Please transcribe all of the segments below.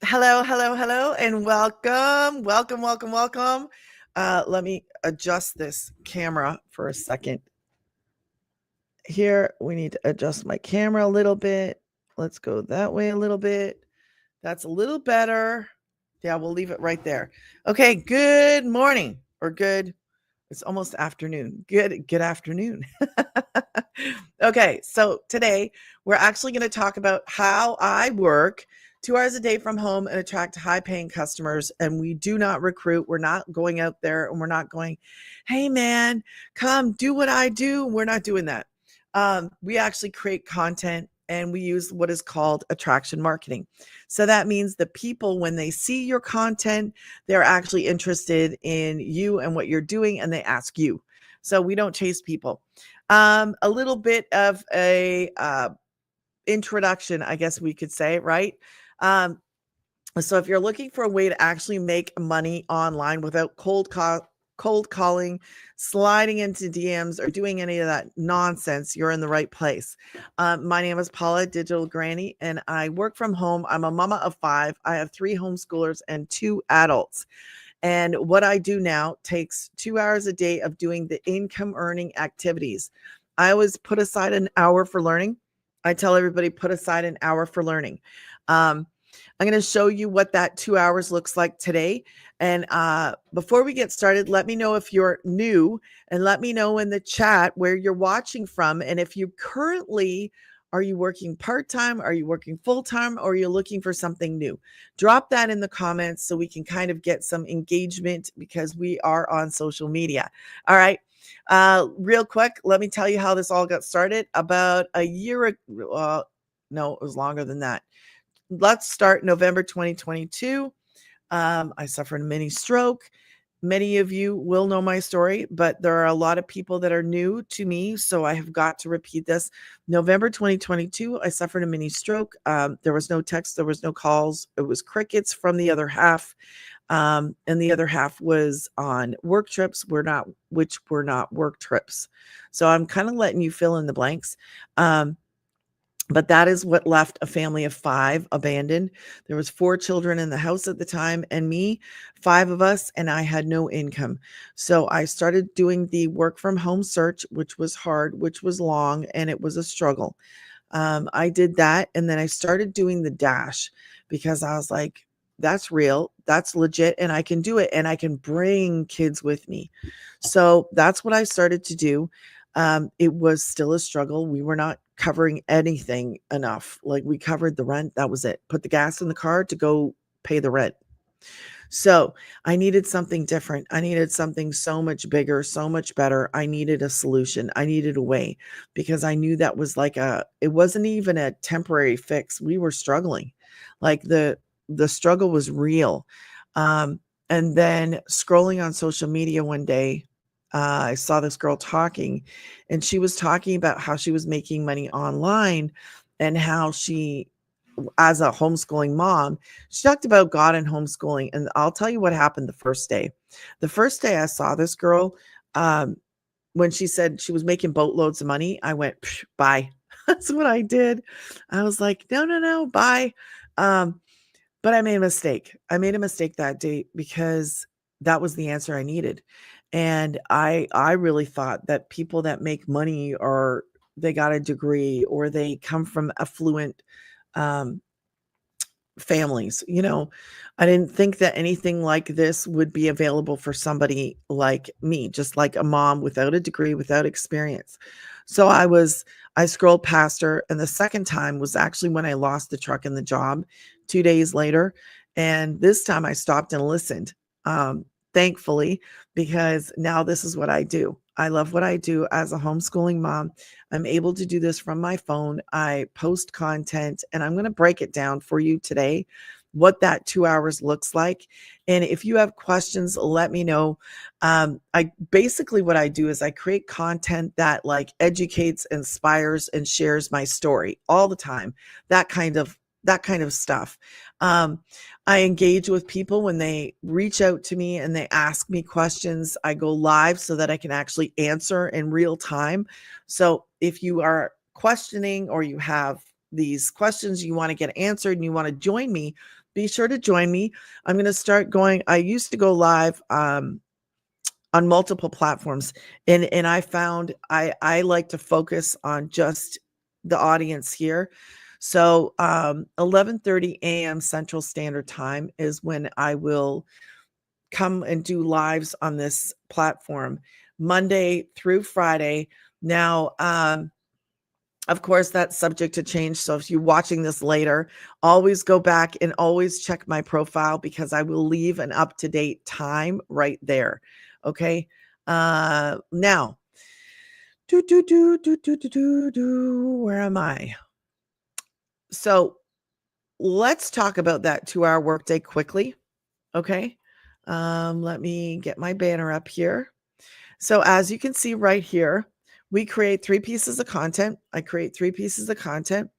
Hello, hello, hello, and welcome, welcome, welcome, welcome. Let me adjust this camera for a second. Here, we need to adjust my camera a little bit. Let's go that way a little bit. That's a little better. Yeah, we'll leave it right there. Okay, good morning or good. It's almost afternoon. Good afternoon. Okay, so today we're actually going to talk about how I work 2 hours a day from home and attract high paying customers. And we do not recruit. We're not going out there and we're not going, hey man, come do what I do. We're not doing that. We actually create content and we use what is called attraction marketing. So that means the people, when they see your content, they're actually interested in you and what you're doing and they ask you. So we don't chase people. A little bit of a introduction, I guess we could say, right? Um, so if you're looking for a way to actually make money online without cold calling, sliding into DMs, or doing any of that nonsense, you're in the right place. My name is Paula, Digital Granny, and I work from home. I'm a mama of 5. I have 3 homeschoolers and 2 adults. And what I do now takes 2 hours a day of doing the income earning activities. I always put aside an hour for learning. I tell everybody, put aside an hour for learning. I'm going to show you what that 2 hours looks like today. And before we get started, let me know if you're new and let me know in the chat where you're watching from. And if you currently are you working part-time? Are you working full-time? Or are you looking for something new? Drop that in the comments so we can kind of get some engagement because we are on social media. All right. Real quick, let me tell you how this all got started. About a year ago, no, it was longer than that. Let's start November 2022. I suffered a mini stroke. Many of you will know my story, but there are a lot of people that are new to me, so I have got to repeat this. November 2022, I suffered a mini stroke. There was no text, there was no calls. It was crickets from the other half, and the other half was on work trips, which were not work trips. So I'm kind of letting you fill in the blanks. But that is what left a family of 5 abandoned. There was 4 children in the house at the time and me, 5 of us, and I had no income. So I started doing the work from home search, which was hard, which was long, and it was a struggle. I did that, and then I started doing the dash because I was like, that's real, that's legit, and I can do it, and I can bring kids with me. So that's what I started to do. It was still a struggle. We were not covering anything enough. Like we covered the rent, that was it. Put the gas in the car to go pay the rent. So I needed something different. I needed something so much bigger, so much better. I needed a solution. I needed a way because I knew that was it wasn't even a temporary fix. We were struggling. Like the struggle was real. And then scrolling on social media one day, I saw this girl talking, and she was talking about how she was making money online and how she, as a homeschooling mom, she talked about God and homeschooling. And I'll tell you what happened the first day. The first day I saw this girl, when she said she was making boatloads of money, I went, bye. That's what I did. I was like, no, no, no, bye. But I made a mistake. I made a mistake that day because that was the answer I needed. And I really thought that people that make money or they got a degree or they come from affluent um, families. I didn't think that anything like this would be available for somebody like me, just like a mom without a degree, without experience. So I scrolled past her. And the second time was actually when I lost the truck and the job 2 days later. And this time I stopped and listened, thankfully, because now this is what I do. I love what I do as a homeschooling mom. I'm able to do this from my phone. I post content, and I'm going to break it down for you today, what that 2 hours looks like. And if you have questions, let me know. I basically what I do is I create content that like educates, inspires, and shares my story all the time. That kind of stuff. I engage with people when they reach out to me and they ask me questions. I go live so that I can actually answer in real time. So if you are questioning or you have these questions you want to get answered and you want to join me, be sure to join me. I'm going to start going. I used to go live on multiple platforms, and I found I like to focus on just the audience here. So 11:30 a.m. Central Standard Time is when I will come and do lives on this platform, Monday through Friday. Now, of course, that's subject to change. So if you're watching this later, always go back and always check my profile, because I will leave an up-to-date time right there. Okay. Now, where am I? So let's talk about that 2-hour workday quickly. Okay. Let me get my banner up here. So as you can see right here, we create 3 pieces of content. I create 3 pieces of content.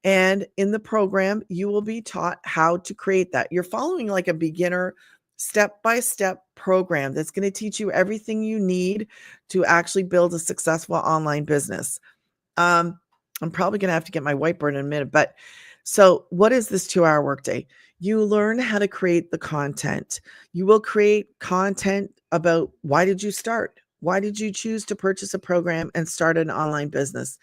And in the program, you will be taught how to create that. You're following like a beginner step-by-step program that's going to teach you everything you need to actually build a successful online business. I'm probably going to have to get my whiteboard in a minute, but so what is this 2-hour workday? You learn how to create the content. You will create content about why did you start? Why did you choose to purchase a program and start an online business?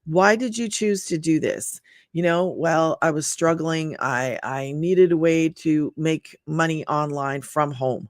Why did you choose to do this? Well, I was struggling. I needed a way to make money online from home.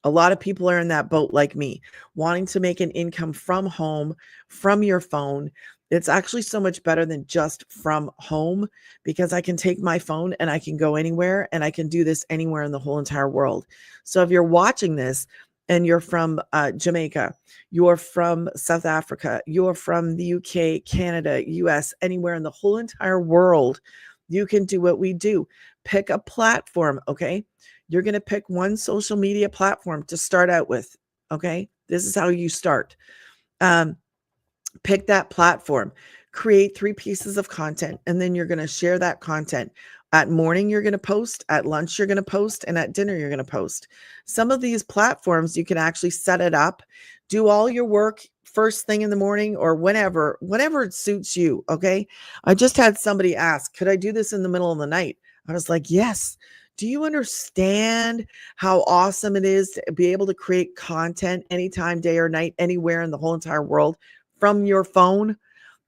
A lot of people are in that boat like me, wanting to make an income from home, from your phone. It's actually so much better than just from home, because I can take my phone and I can go anywhere, and I can do this anywhere in the whole entire world. So if you're watching this and you're from Jamaica, you're from South Africa, you're from the UK, Canada, US, anywhere in the whole entire world, you can do what we do. Pick a platform, okay? You're going to pick one social media platform to start out with. Okay. This is how you start. Pick that platform, create 3 pieces of content, and then you're going to share that content. At morning, you're going to post, at lunch, you're going to post, and at dinner, you're going to post. Some of these platforms, you can actually set it up, do all your work first thing in the morning or whenever it suits you. Okay. I just had somebody ask, could I do this in the middle of the night? I was like, yes. Do you understand how awesome it is to be able to create content anytime, day or night, anywhere in the whole entire world from your phone?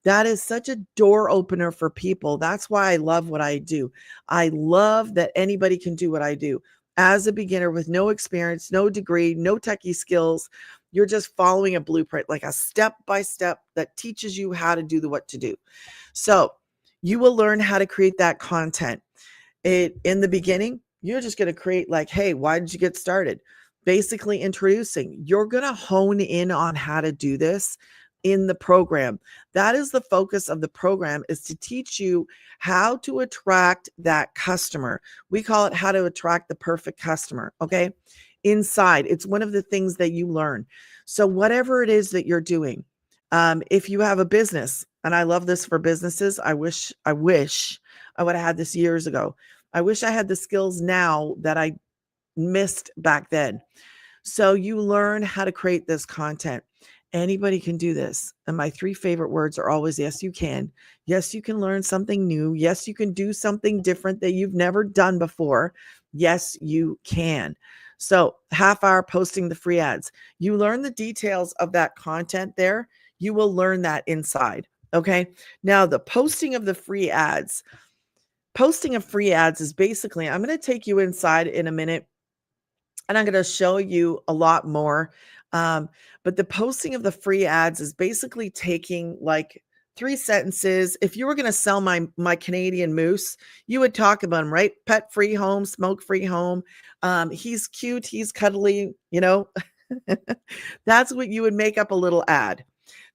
That is such a door opener for people. That's why I love what I do. I love that anybody can do what I do. As a beginner with no experience, no degree, no techie skills, you're just following a blueprint, like a step by step that teaches you how to do what to do. So you will learn how to create that content. In the beginning, you're just going to create like, hey, why did you get started? Basically introducing. You're going to hone in on how to do this in the program. That is the focus of the program, is to teach you how to attract that customer. We call it how to attract the perfect customer. Okay. Inside, it's one of the things that you learn. So whatever it is that you're doing, if you have a business, and I love this for businesses, I wish I would have had this years ago. I wish I had the skills now that I missed back then. So you learn how to create this content. Anybody can do this. And my 3 favorite words are always, yes, you can. Yes, you can learn something new. Yes, you can do something different that you've never done before. Yes, you can. So half-hour posting the free ads. You learn the details of that content there. You will learn that inside. Okay. Now the posting of the free ads. Posting of free ads is basically, I'm going to take you inside in a minute, and I'm going to show you a lot more. But the posting of the free ads is basically taking like 3 sentences. If you were going to sell my Canadian moose, you would talk about him, right? Pet free home, smoke free home. He's cute. He's cuddly, That's what you would make up a little ad.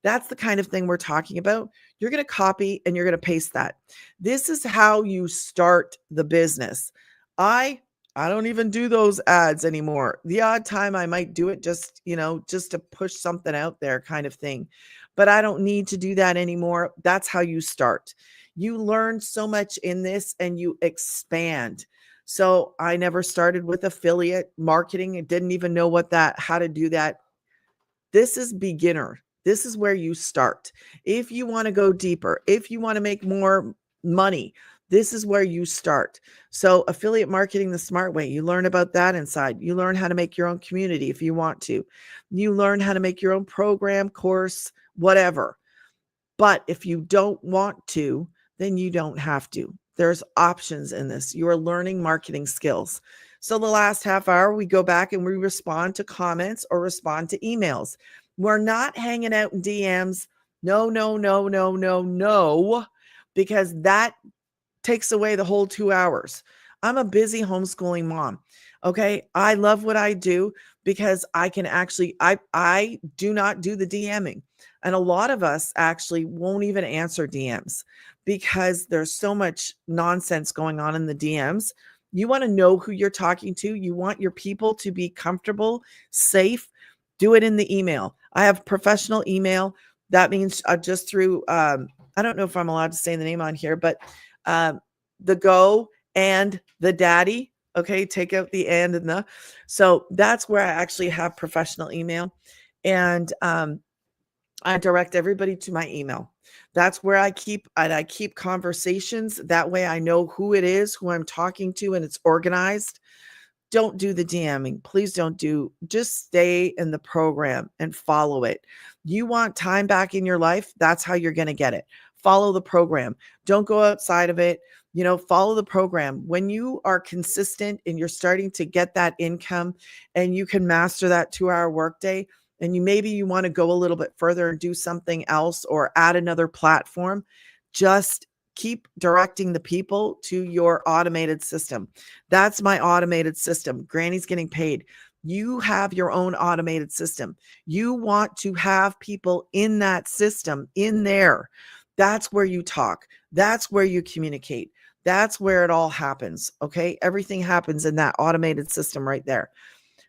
That's the kind of thing we're talking about. You're going to copy and you're going to paste that. This is how you start the business. I don't even do those ads anymore. The odd time I might do it just to push something out there kind of thing. But I don't need to do that anymore. That's how you start. You learn so much in this and you expand. So I never started with affiliate marketing. I didn't even know how to do that. This is beginner. This is where you start. If you want to go deeper, if you want to make more money, This is where you start. So affiliate marketing the smart way, you learn about that inside. You learn how to make your own community if you want to. You learn how to make your own program, course, whatever. But if you don't want to, then you don't have to. There's options in this. You are learning marketing skills. So the last half hour, we go back and we respond to comments or respond to emails. We're not hanging out in DMs. No, no, no, no, no, no, because that takes away the whole 2 hours. I'm a busy homeschooling mom. Okay. I love what I do because I can actually, I do not do the DMing. And a lot of us actually won't even answer DMs because there's so much nonsense going on in the DMs. You want to know who you're talking to. You want your people to be comfortable, safe. Do it in the email. I have professional email. That means just through, I don't know if I'm allowed to say the name on here, but the go and the daddy. Okay. Take out the and the. So that's where I actually have professional email. And I direct everybody to my email. That's where I keep conversations. That way I know who it is, who I'm talking to, and it's organized. Don't do the DMing. Please don't do. Just stay in the program and follow it. You want time back in your life? That's how you're going to get it. Follow the program. Don't go outside of it. Follow the program. When you are consistent and you're starting to get that income and you can master that 2-hour workday, and maybe you want to go a little bit further and do something else or add another platform, just keep directing the people to your automated system. That's my automated system. Granny's getting paid. You have your own automated system. You want to have people in that system in there. That's where you talk. That's where you communicate. That's where it all happens. Okay. Everything happens in that automated system right there.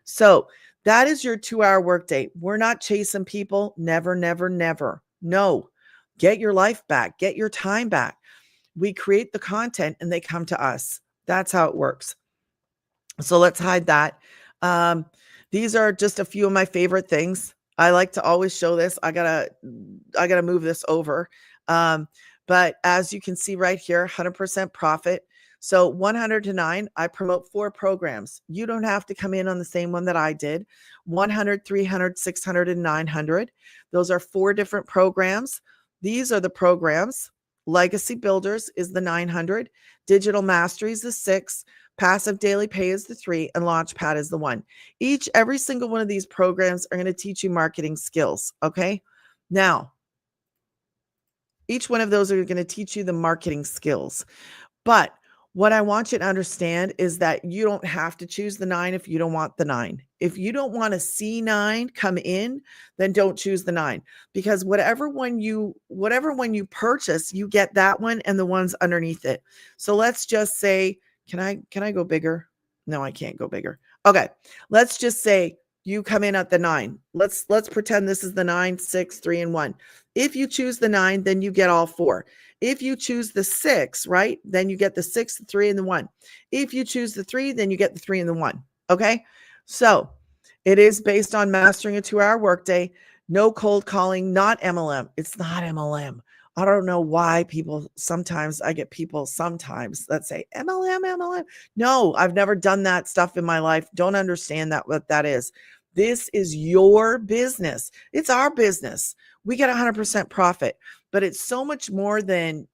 So that is your 2-hour workday. We're not chasing people. Never, never, never. No. Get your life back. Get your time back. We create the content and they come to us. That's how it works. So let's hide that. These are just a few of my favorite things. I like to always show this. I gotta move this over. But as you can see right here, 100% profit. So 100 to 9, I promote 4 programs. You don't have to come in on the same one that I did. 100, 300, 600, and 900. Those are 4 different programs. These are the programs. Legacy Builders is the 900. Digital Mastery is the 6. Passive Daily Pay is the 3. And Launchpad is the 1. Every single one of these programs are going to teach you marketing skills. Okay. Now, each one of those are going to teach you the marketing skills. But what I want you to understand is that you don't have to choose the 9 if you don't want the 9. If you don't want to see 9 come in, then don't choose the 9, because whatever one you purchase, you get that one and the ones underneath it. So let's just say, can I go bigger? No, I can't go bigger. Okay. Let's just say you come in at the 9. Let's pretend this is the 9, 6, 3, and 1. If you choose the 9, then you get all 4. If you choose the 6, right, then you get the 6, the 3, and the 1. If you choose the 3, then you get the 3 and the 1. Okay. So it is based on mastering a 2-hour workday. No cold calling, not MLM. It's not MLM. I don't know why I get people sometimes that say MLM. No, I've never done that stuff in my life. Don't understand what that is. This is your business. It's our business. We get 100% profit, but it's so much more than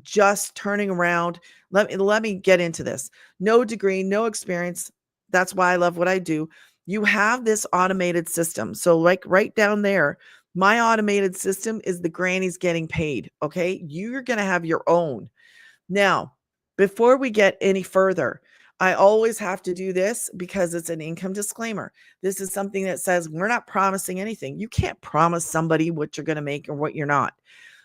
just turning around. Let me get into this. No degree, no experience. That's why I love what I do. You have this automated system. So like right down there, my automated system is the Granny's getting paid. Okay. You're going to have your own. Now, before we get any further, I always have to do this because it's an income disclaimer. This is something that says we're not promising anything. You can't promise somebody what you're going to make or what you're not.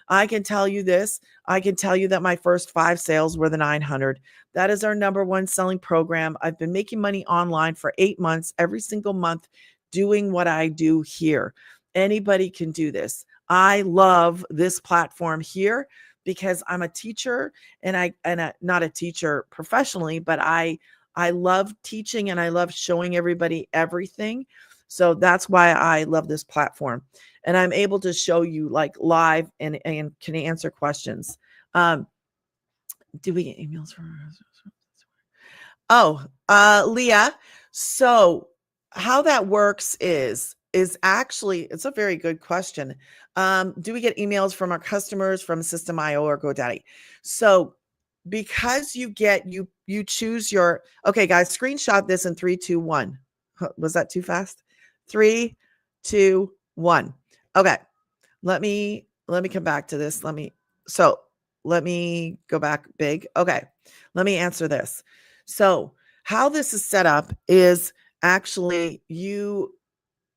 I can tell you this. I can tell you that my first 5 sales were the 900. That is our number 1 selling program. I've been making money online for 8 months, every single month, doing what I do here. Anybody can do this. I love this platform here because I'm a teacher and not a teacher professionally, but I love teaching and I love showing everybody everything. So that's why I love this platform. And I'm able to show you like live and can answer questions. Do we get emails from? Oh, Leah. So how that works is actually, it's a very good question. Do we get emails from our customers from System.io or GoDaddy? So because you choose your, okay, guys, screenshot this in 3, 2, 1. Was that too fast? 3, 2, 1. Okay. Let me come back to this. Let me go back big. Okay. Let me answer this. So, how this is set up is actually you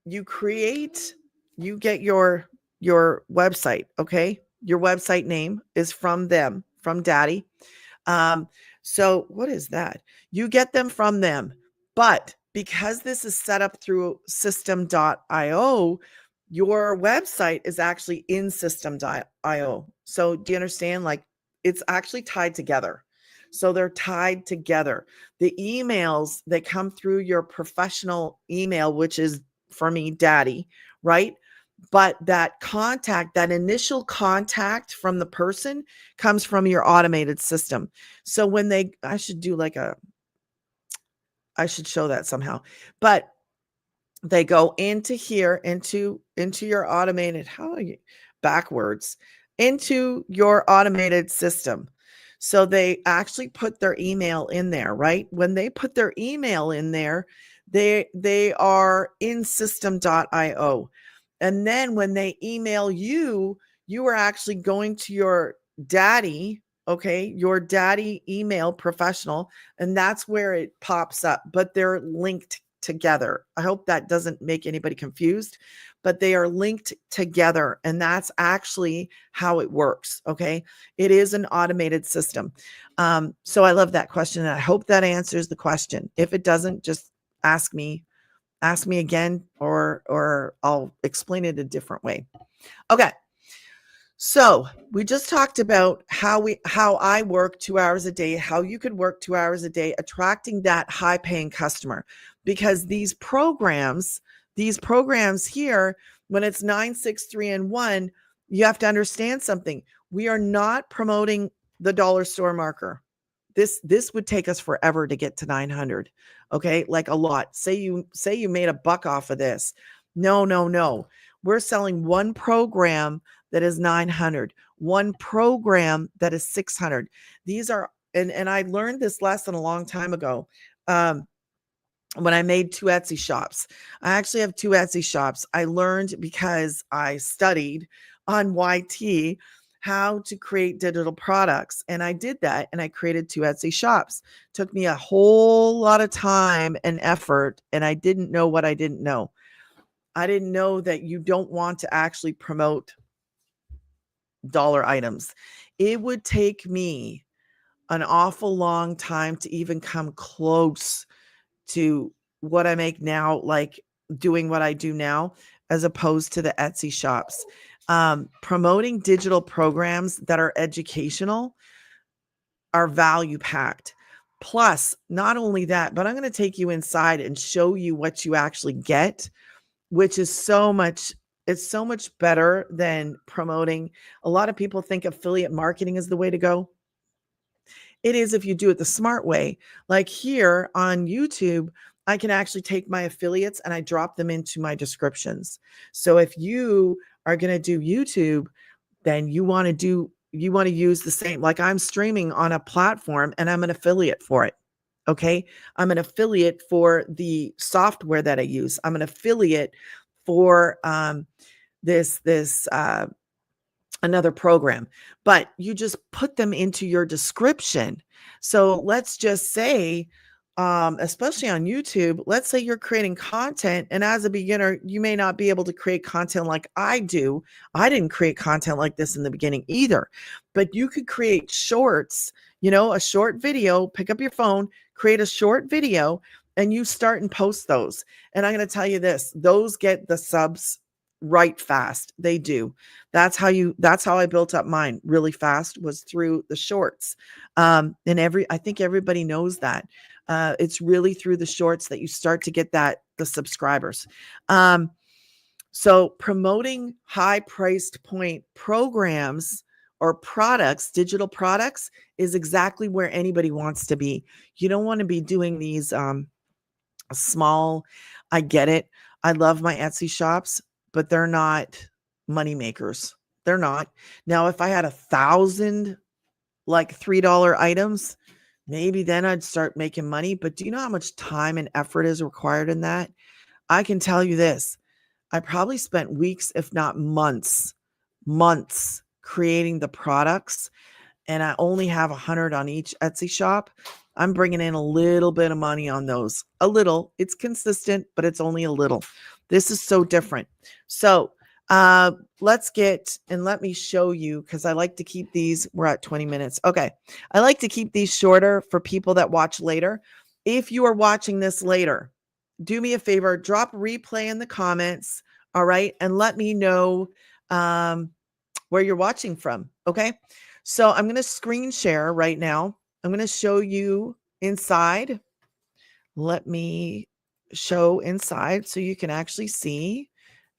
get your website, okay? Your website name is from them, from Daddy. So what is that? You get them from them, but because this is set up through system.io, your website is actually in system.io. So do you understand? Like it's actually tied together. So they're tied together. The emails that come through your professional email, which is for me, Daddy, right? But that contact, that initial contact from the person comes from your automated system. So when I should do I should show that somehow, but they go into here, into your automated, how are you backwards, into your automated system. So they actually put their email in there, right? When they put their email in there, they are in system.io. And then when they email you, you are actually going to your Daddy, okay, your Daddy email professional, and that's where it pops up, but they're linked together. I hope that doesn't make anybody confused, but they are linked together, and that's actually how it works, okay? It is an automated system. So I love that question, and I hope that answers the question. If it doesn't, just ask me again, or I'll explain it a different way. Okay. So we just talked about how I work 2 hours a day, how you could work 2 hours a day, attracting that high paying customer, because these programs here, when it's 9, 6, 3, and 1, you have to understand something. We are not promoting the dollar store marker. This would take us forever to get to 900. Okay. Like a lot. Say you made $1 off of this. No. We're selling one program that is 900, one program that is 600. These are, and I learned this lesson a long time ago. When I made 2 Etsy shops. I actually have 2 Etsy shops. I learned because I studied on YT how to create digital products. And I did that, and I created 2 Etsy shops. Took me a whole lot of time and effort, and I didn't know what I didn't know. I didn't know that you don't want to actually promote dollar items. It would take me an awful long time to even come close to what I make now, like doing what I do now, as opposed to the Etsy shops. Promoting digital programs that are educational are value packed. Plus, not only that, but I'm going to take you inside and show you what you actually get, which is it's so much better than promoting. A lot of people think affiliate marketing is the way to go. It is if you do it the smart way. Like here on YouTube, I can actually take my affiliates and I drop them into my descriptions. So if you are going to do YouTube, then you want to use the same, like I'm streaming on a platform and I'm an affiliate for it. Okay. I'm an affiliate for the software that I use. I'm an affiliate for this another program, but you just put them into your description. So let's just say, especially on YouTube, let's say you're creating content, and as a beginner, you may not be able to create content like I do. I didn't create content like this in the beginning either, but you could create shorts, a short video, pick up your phone, create a short video, and you start and post those. And I'm going to tell you this, those get the subs right fast. They do. That's how I built up mine really fast, was through the shorts. And I think everybody knows that. It's really through the shorts that you start to get the subscribers. So promoting high priced point programs or products, digital products, is exactly where anybody wants to be. You don't want to be doing these small, I get it. I love my Etsy shops, but they're not money makers. They're not. Now, if I had 1,000 like $3 items, maybe then I'd start making money. But do you know how much time and effort is required in that? I can tell you this. I probably spent weeks, if not months creating the products, and I only have 100 on each Etsy shop. I'm bringing in a little bit of money on those. A little. It's consistent, but it's only a little. This is so different. So let me show you, because I like to keep these. We're at 20 minutes. Okay. I like to keep these shorter for people that watch later. If you are watching this later, do me a favor, drop replay in the comments. All right. And let me know where you're watching from. Okay. So I'm going to screen share right now. I'm going to show you inside. Let me show inside so you can actually see.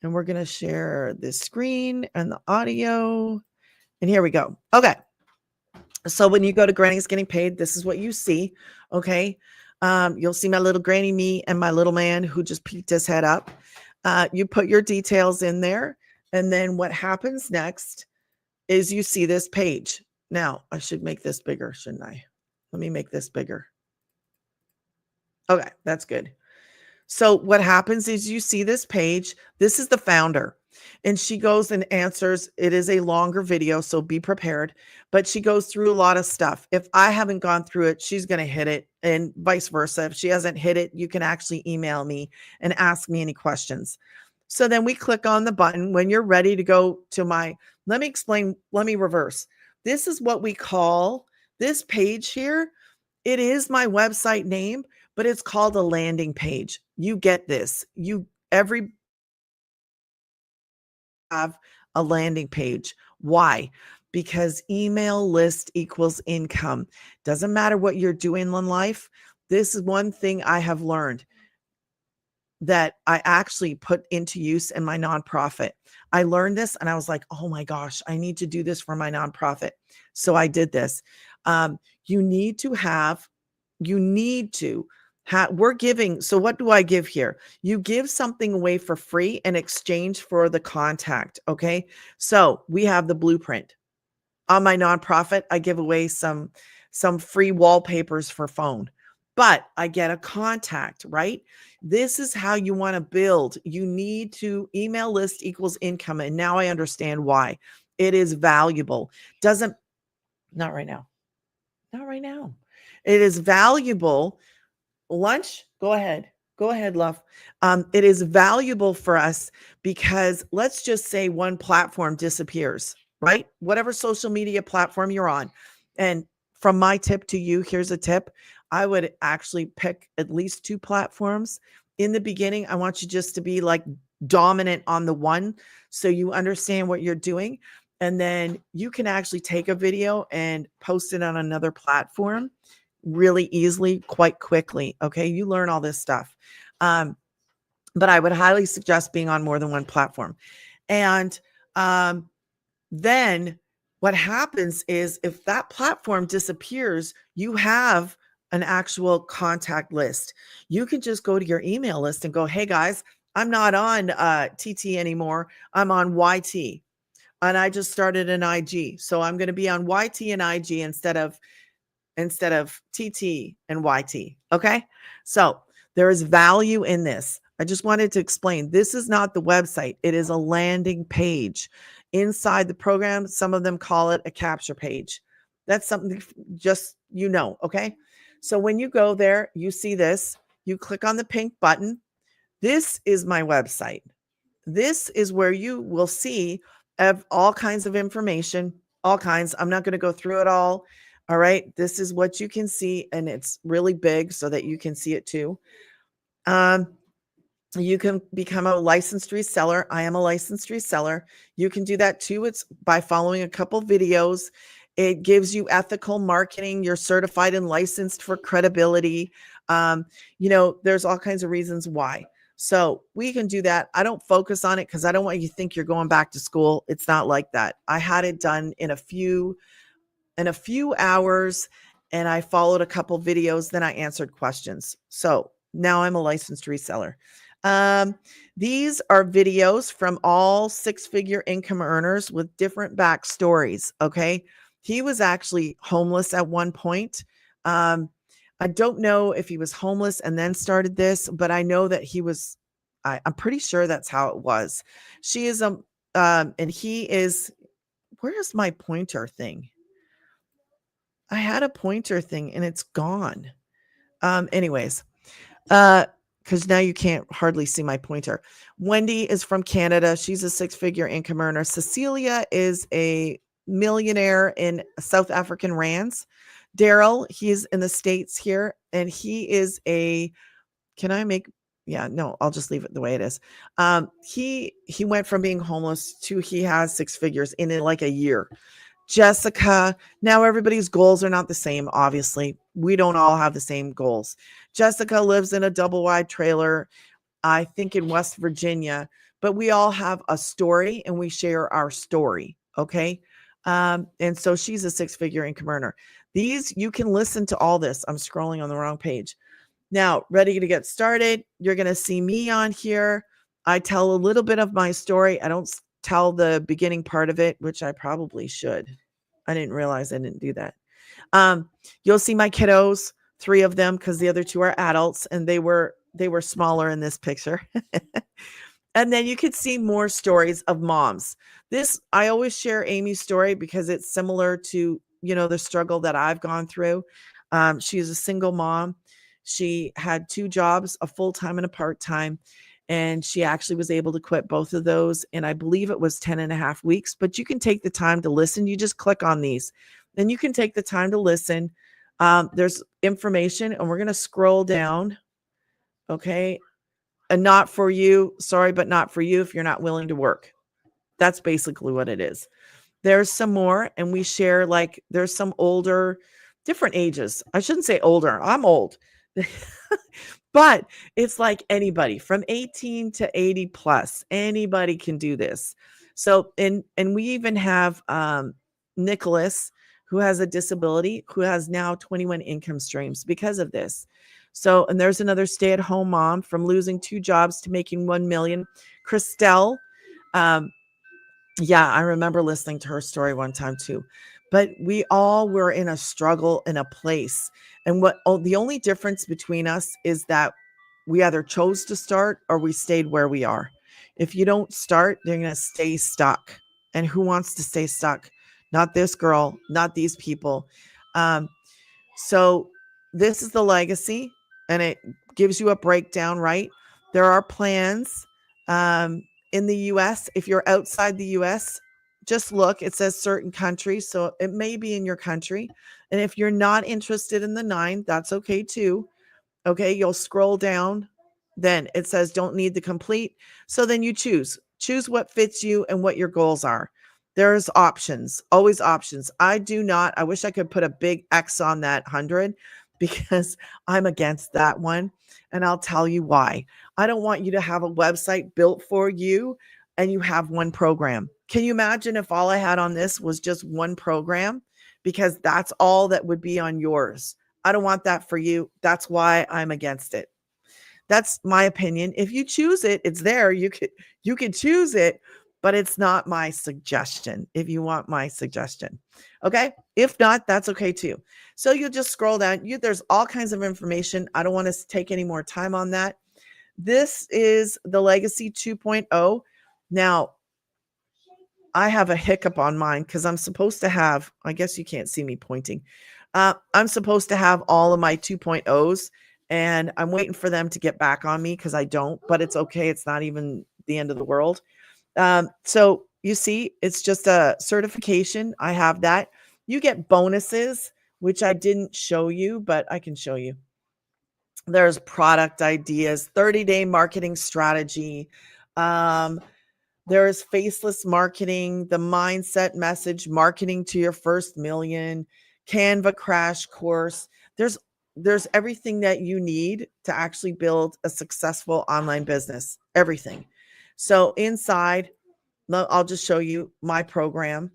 And we're going to share this screen and the audio. And here we go. Okay. So when you go to Granny's Getting Paid, this is what you see. Okay. You'll see my little granny, me, and my little man who just peeked his head up. You put your details in there. And then what happens next is you see this page. Now, I should make this bigger, shouldn't I? Let me make this bigger. Okay, that's good. So what happens is you see this page. This is the founder. And she goes and answers. It is a longer video, so be prepared. But she goes through a lot of stuff. If I haven't gone through it, she's going to hit it, and vice versa. If she hasn't hit it, you can actually email me and ask me any questions. So then we click on the button when you're ready to go to let me reverse. This is what we call this page here. It is my website name, but it's called a landing page. You get this. Every have a landing page. Why? Because email list equals income. Doesn't matter what you're doing in life. This is one thing I have learned that I actually put into use in my nonprofit. I learned this and I was like, oh my gosh, I need to do this for my nonprofit. So I did this. You need to have, we're giving. So what do I give here? You give something away for free in exchange for the contact. Okay. So we have the blueprint on my nonprofit. I give away some free wallpapers for phone, but I get a contact, right? This is how you want to build. You need to email list equals income. And now I understand why it is valuable. Not right now. Not right now. It is valuable. Lunch, go ahead. Go ahead, love. It is valuable for us because let's just say one platform disappears, right? Whatever social media platform you're on. And from my tip to you, here's a tip. I would actually pick at least 2 platforms. In the beginning, I want you just to be like dominant on the one so you understand what you're doing. And then you can actually take a video and post it on another platform really easily, quite quickly. Okay. You learn all this stuff. But I would highly suggest being on more than one platform. And then what happens is if that platform disappears, you have an actual contact list. You can just go to your email list and go, hey guys, I'm not on TT anymore. I'm on YT. And I just started an IG. So I'm going to be on YT and IG instead of TT and YT. Okay. So there is value in this. I just wanted to explain. This is not the website. It is a landing page inside the program. Some of them call it a capture page. That's something just, okay. So when you go there, you see this, you click on the pink button. This is my website. This is where you will see all kinds of information, all kinds. I'm not going to go through it all. All right. This is what you can see, and it's really big so that you can see it too. You can become a licensed reseller. I am a licensed reseller. You can do that too. It's by following a couple videos. It gives you ethical marketing. You're certified and licensed for credibility. There's all kinds of reasons why. So we can do that. I don't focus on it because I don't want you to think you're going back to school. It's not like that. I had it done in a few hours, and I followed a couple videos, then I answered questions. So now I'm a licensed reseller. These are videos from all six-figure income earners with different backstories. Okay. He was actually homeless at one point. I don't know if he was homeless and then started this, but I know that he was, I'm pretty sure that's how it was. She is, and he is, where's my pointer thing? I had a pointer thing and it's gone. Anyways, because now you can't hardly see my pointer. Wendy is from Canada. She's a six-figure income earner. Cecilia is a millionaire in South African rands. Daryl, he's in the States here, and he is a, can I make, yeah, no, I'll just leave it the way it is. He went from being homeless to he has six figures in like a year. Jessica, now everybody's goals are not the same, obviously. We don't all have the same goals. Jessica lives in a double wide trailer, I think in West Virginia, but we all have a story and we share our story. Okay. And so she's a six-figure income earner. These, you can listen to all this. I'm scrolling on the wrong page. Now, ready to get started. You're going to see me on here. I tell a little bit of my story. I don't tell the beginning part of it, which I probably should. I didn't realize I didn't do that. You'll see my kiddos, 3 of them, because the other 2 are adults, and they were smaller in this picture. And then you could see more stories of moms. This, I always share Amy's story because it's similar to, the struggle that I've gone through. She's a single mom. She had 2 jobs, a full-time and a part-time. And she actually was able to quit both of those. And I believe it was 10 and a half weeks, but you can take the time to listen. You just click on these and you can take the time to listen. There's information and we're going to scroll down. Okay. And not for you. Sorry, but not for you if you're not willing to work. That's basically what it is. There's some more, and we share, like, there's some older, different ages. I shouldn't say older. I'm old. But it's like anybody from 18 to 80 plus, anybody can do this. So, and we even have Nicholas, who has a disability, who has now 21 income streams because of this. So, and there's another stay-at-home mom from losing 2 jobs to making 1 million. Christelle, yeah, I remember listening to her story one time too. But we all were in a struggle in a place. And the only difference between us is that we either chose to start or we stayed where we are. If you don't start, they're going to stay stuck. And who wants to stay stuck? Not this girl, not these people. So this is the legacy, and it gives you a breakdown, right? There are plans in the US. If you're outside the US, just look. It says certain countries, so it may be in your country. And if you're not interested in the 9, that's okay too. Okay, you'll scroll down. Then it says don't need the complete. So then you choose what fits you and what your goals are. There's options, always options. I wish I could put a big X on that 100 because I'm against that one. And I'll tell you why. I don't want you to have a website built for you and you have one program. Can you imagine if all I had on this was just one program? Because that's all that would be on yours. I don't want that for you. That's why I'm against it. That's my opinion. If you choose it, it's there. You could choose it, but it's not my suggestion if you want my suggestion. Okay? If not, that's okay too. So you'll just scroll down. There's all kinds of information. I don't want to take any more time on that. This is the Legacy 2.0. Now, I have a hiccup on mine because I'm supposed to have, I guess you can't see me pointing. I'm supposed to have all of my 2.0s, and I'm waiting for them to get back on me because I don't, but it's okay. It's not even the end of the world. So you see, it's just a certification. I have that. You get bonuses, which I didn't show you, but I can show you. There's product ideas, 30-day marketing strategy. There is faceless marketing, the mindset message, marketing to your first million, Canva crash course. There's there's everything that you need to actually build a successful online business, everything. So inside, I'll just show you my program.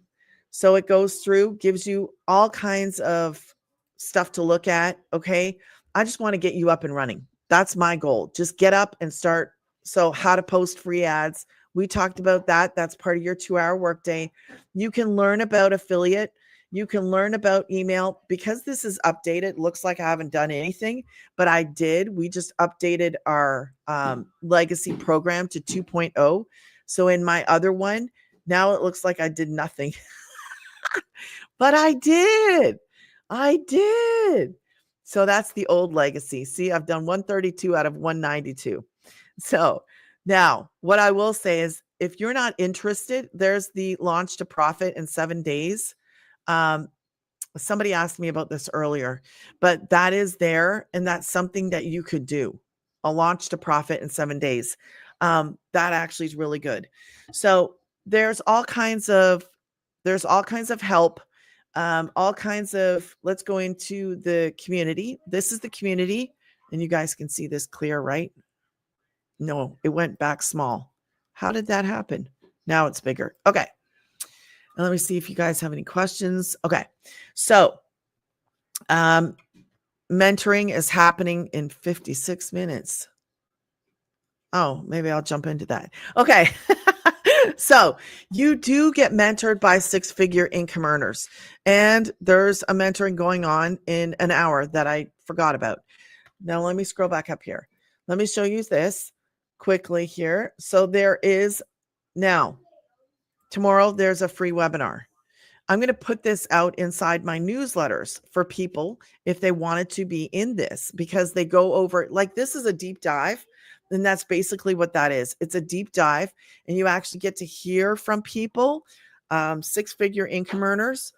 So it goes through, gives you all kinds of stuff to look at. Okay. I just want to get you up and running. That's my goal. Just get up and start. So, how to post free ads. We talked about that. That's part of your 2-hour workday. You can learn about affiliate. You can learn about email. Because this is updated. Looks like I haven't done anything, but I did. We just updated our legacy program to 2.0. So in my other one, now it looks like I did nothing, but I did. I did. So that's the old legacy. See, I've done 132 out of 192. So now what I will say is if you're not interested, there's the launch to profit in 7 days. Somebody asked me about this earlier, but that is there. And that's something that you could do, a launch to profit in 7 days. That actually is really good. So there's all kinds of help, all kinds of, let's go into the community. This is the community, and you guys can see this clear, right? No, it went back small. How did that happen? Now it's bigger. Okay. And let me see if you guys have any questions. Okay. So, mentoring is happening in 56 minutes. Oh, maybe I'll jump into that. Okay. So you do get mentored by 6-figure income earners. And there's a mentoring going on in an hour that I forgot about. Now, let me scroll back up here. Let me show you this quickly here. So there is now, tomorrow, there's a free webinar. I'm going to put this out inside my newsletters for people if they wanted to be in this, because they go over, like, this is a deep dive. And that's basically what that is. It's a deep dive, and you actually get to hear from people, 6-figure income earners.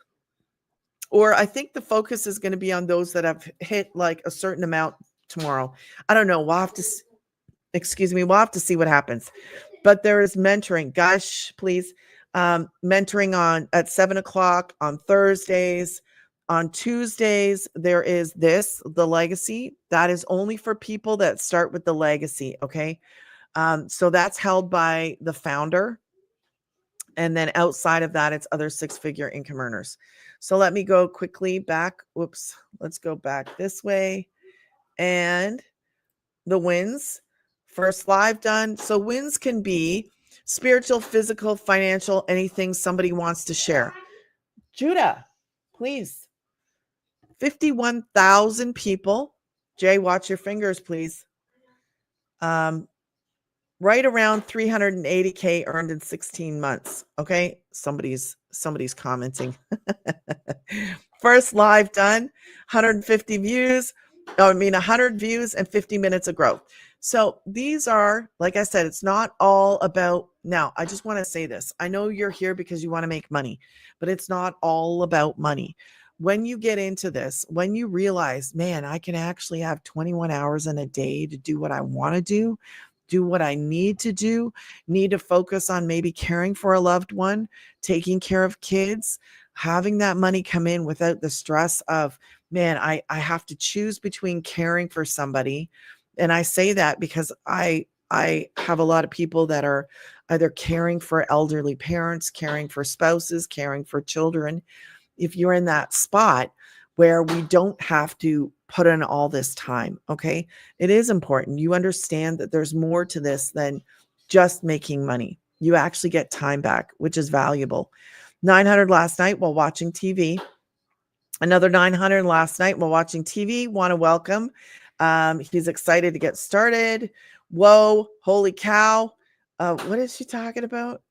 Or I think the focus is going to be on those that have hit like a certain amount tomorrow. I don't know. We'll have to, we'll have to see what happens. But there is mentoring. Guys, please. Mentoring on at 7:00 on Thursdays. On Tuesdays, there is the legacy. That is only for people that start with the legacy. Okay. So that's held by the founder. And then outside of that, it's other 6-figure income earners. So let me go quickly back. Whoops. Let's go back this way. And the wins. First live done. So wins can be spiritual, physical, financial, anything somebody wants to share. Judah, please. 51,000 people. Jay, watch your fingers, please. Right around 380K earned in 16 months. Okay. Somebody's commenting. First live done, 150 views. 100 views and 50 minutes of growth. So these are, like I said, it's not all about, now I just want to say this. I know you're here because you want to make money, but it's not all about money. When you get into this, when you realize, man, I can actually have 21 hours in a day to do what I want to do what I need to focus on maybe caring for a loved one, taking care of kids, having that money come in without the stress of, man, I have to choose between caring for somebody. And I say that because I have a lot of people that are either caring for elderly parents, caring for spouses, caring for children. If you're in that spot where we don't have to put in all this time, okay, it is important. You understand that there's more to this than just making money. You actually get time back, which is valuable. 900 last night while watching TV. Another 900 last night while watching TV. Want to welcome. He's excited to get started. Whoa, holy cow. What is she talking about?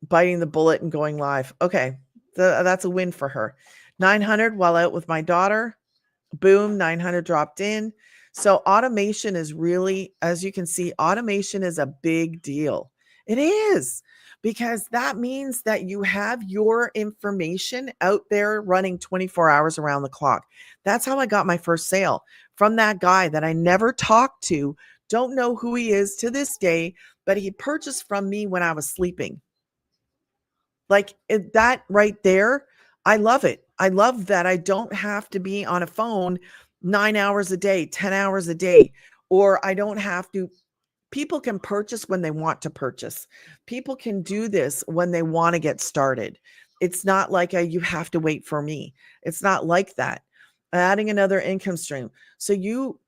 Biting the bullet and going live. Okay, that's a win for her. 900 while out with my daughter. Boom, 900 dropped in. So automation is really, as you can see, automation is a big deal. It is, because that means that you have your information out there running 24 hours around the clock. That's how I got my first sale, from that guy that I never talked to, don't know who he is to this day, but he purchased from me when I was sleeping. Like that right there, I love it. I love that I don't have to be on a phone 9 hours a day, 10 hours a day, or I don't have to. People can purchase when they want to purchase. People can do this when they want to get started. It's not like you have to wait for me. It's not like that. Adding another income stream. So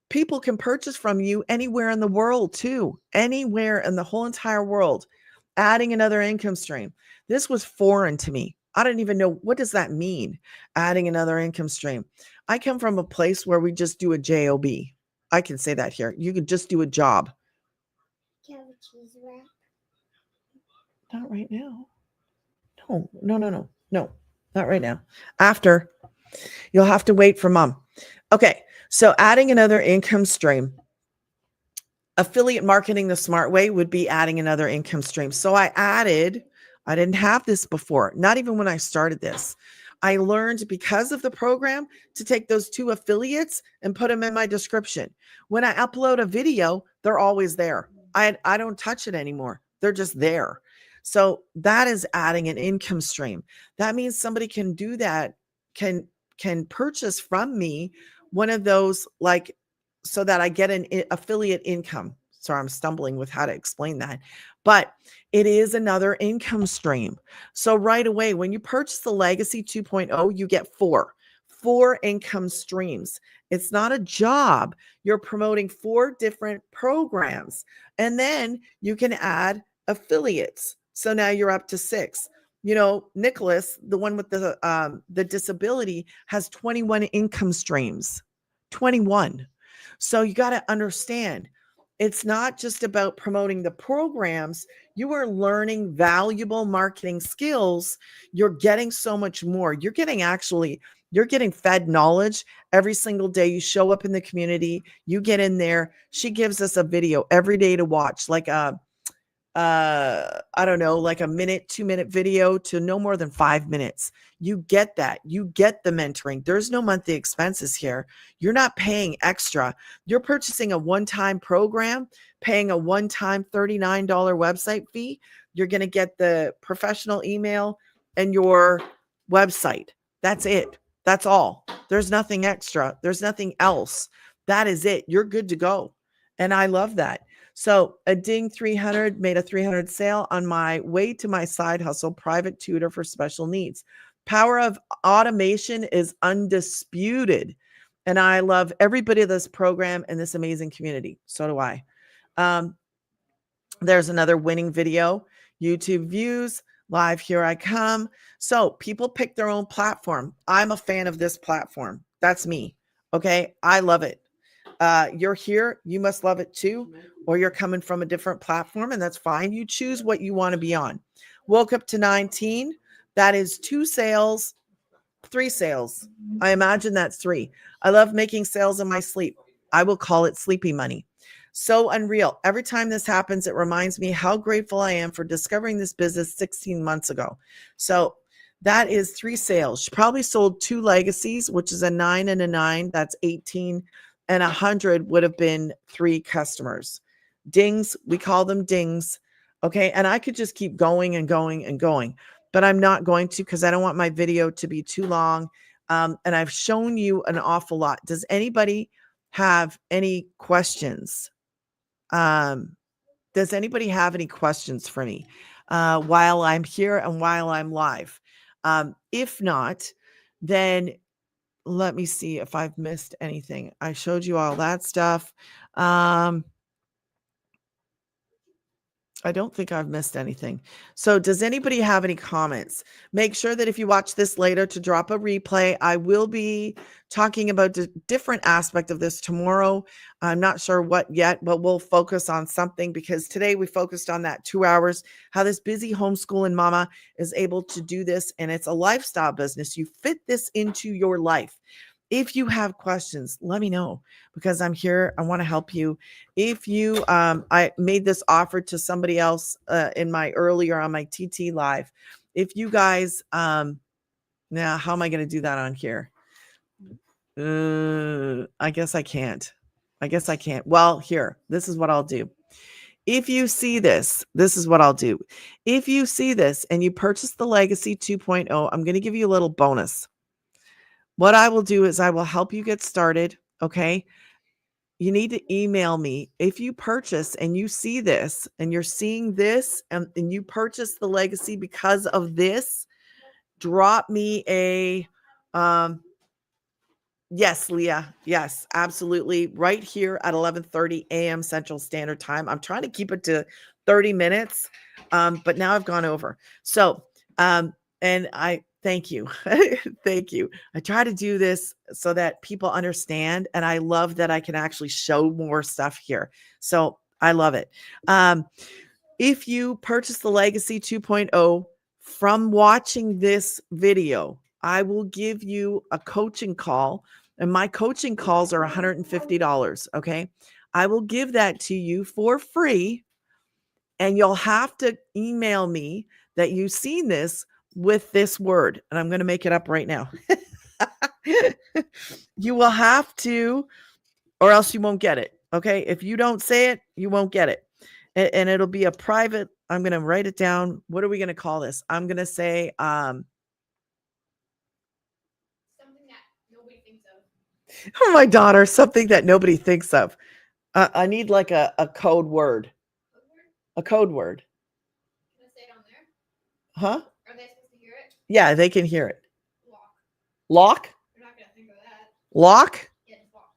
people can purchase from you anywhere in the world too, anywhere in the whole entire world. Adding another income stream. This was foreign to me. I didn't even know, what does that mean? Adding another income stream. I come from a place where we just do a job. I can say that here. You could just do a job. Can I have a cheese wrap? Not right now. No, not right now. After, you'll have to wait for mom. Okay, so adding another income stream. Affiliate marketing the smart way would be adding another income stream. So I didn't have this before, not even when I started this. I learned because of the program to take those 2 affiliates and put them in my description. When I upload a video, they're always there. I don't touch it anymore. They're just there. So that is adding an income stream. That means somebody can do that, can purchase from me one of those, like, so that I get an affiliate income. Sorry, I'm stumbling with how to explain that. But it is another income stream. So right away, when you purchase the Legacy 2.0, you get four income streams. It's not a job. You're promoting 4 different programs. And then you can add affiliates. So now you're up to 6. You know, Nicholas, the one with the disability, has 21 income streams. 21. So you got to understand, it's not just about promoting the programs. You are learning valuable marketing skills. You're getting so much more. You're getting fed knowledge every single day. You show up in the community, you get in there. She gives us a video every day to watch, like I don't know, like a 2-minute video to no more than 5 minutes. You get that. You get the mentoring. There's no monthly expenses here. You're not paying extra. You're purchasing a one-time program, paying a one-time $39 website fee. You're going to get the professional email and your website. That's it. That's all. There's nothing extra. There's nothing else. That is it. You're good to go. And I love that. So a ding 300 made a 300 sale on my way to my side hustle, private tutor for special needs. Power of automation is undisputed. And I love every bit of this program and this amazing community. So do I. There's another winning video, YouTube views, live, here I come. So people pick their own platform. I'm a fan of this platform. That's me. Okay. I love it. You're here, you must love it too, or you're coming from a different platform, and that's fine. You choose what you want to be on. Woke up to 19. That is 2 sales, 3 sales. I imagine that's 3. I love making sales in my sleep. I will call it sleepy money. So unreal. Every time this happens, it reminds me how grateful I am for discovering this business 16 months ago. So that is 3 sales. She probably sold 2 legacies, which is a 9 and a 9. That's 18. And 100 would have been 3 customers. Dings, we call them dings. Okay. And I could just keep going and going and going, but I'm not going to, because I don't want my video to be too long. And I've shown you an awful lot. Does anybody have any questions? Does anybody have any questions for me while I'm here and while I'm live? If not, then let me see if I've missed anything. I showed you all that stuff. I don't think I've missed anything. So does anybody have any comments? Make sure that if you watch this later to drop a replay. I will be talking about a different aspect of this tomorrow. I'm not sure what yet, but we'll focus on something, because today we focused on that 2 hours, how this busy homeschooling mama is able to do this. And it's a lifestyle business. You fit this into your life. If you have questions, let me know, because I'm here. I want to help you. If you, I made this offer to somebody else in my earlier on my TT live. If you guys, now how am I going to do that on here? I guess I can't. Well, here, this is what I'll do. If you see this, this is what I'll do. If you see this and you purchase the Legacy 2.0, I'm going to give you a little bonus. what I will do is I will help you get started. Okay. You need to email me if you purchase and you see this and you're seeing this and you purchase the legacy because of this. Drop me a yes, Leah. Yes, absolutely. Right here at 11:30 a.m. Central Standard Time. I'm trying to keep it to 30 minutes, but now I've gone over. So, and I thank you. Thank you. I try to do this so that people understand, and I love that I can actually show more stuff here. So I love it. If you purchase the Legacy 2.0 from watching this video, I will give you a coaching call, and my coaching calls are $150. Okay. I will give that to you for free, and you'll have to email me that you've seen this with this word. And I'm going to make it up right now. You will have to, or else you won't get it. Okay. If you don't say it, you won't get it. And it'll be a private, I'm going to write it down. What are we going to call this? I'm going to say, Something that nobody thinks of. oh, my daughter, something that nobody thinks of. I need like a code word, Code word? a code word. Can I say it on there? Huh? Are they supposed to hear it? Yeah, they can hear it. Lock. Lock? They're not gonna think of that. Lock? Yeah, just lock.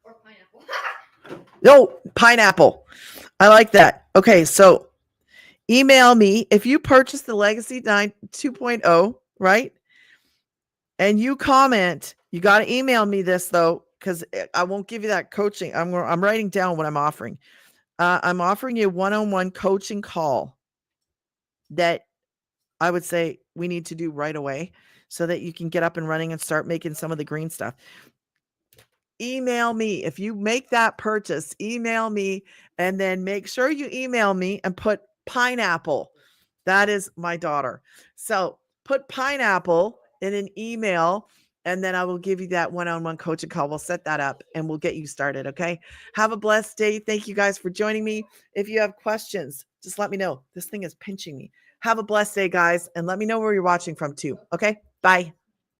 Or pineapple. No, pineapple. I like that. Okay, so email me if you purchase the Legacy 9 2.0, right? And you comment, you got to email me this though, because I won't give you that coaching. I'm writing down what I'm offering. I'm offering you a one-on-one coaching call that I would say we need to do right away so that you can get up and running and start making some of the green stuff. Email me. If you make that purchase, email me, and then make sure you email me and put pineapple. That is my daughter. So put pineapple in an email, and then I will give you that one-on-one coaching call. We'll set that up and we'll get you started. Okay. Have a blessed day. Thank you guys for joining me. If you have questions, just let me know. This thing is pinching me. Have a blessed day, guys, and let me know where you're watching from too. Okay. Bye.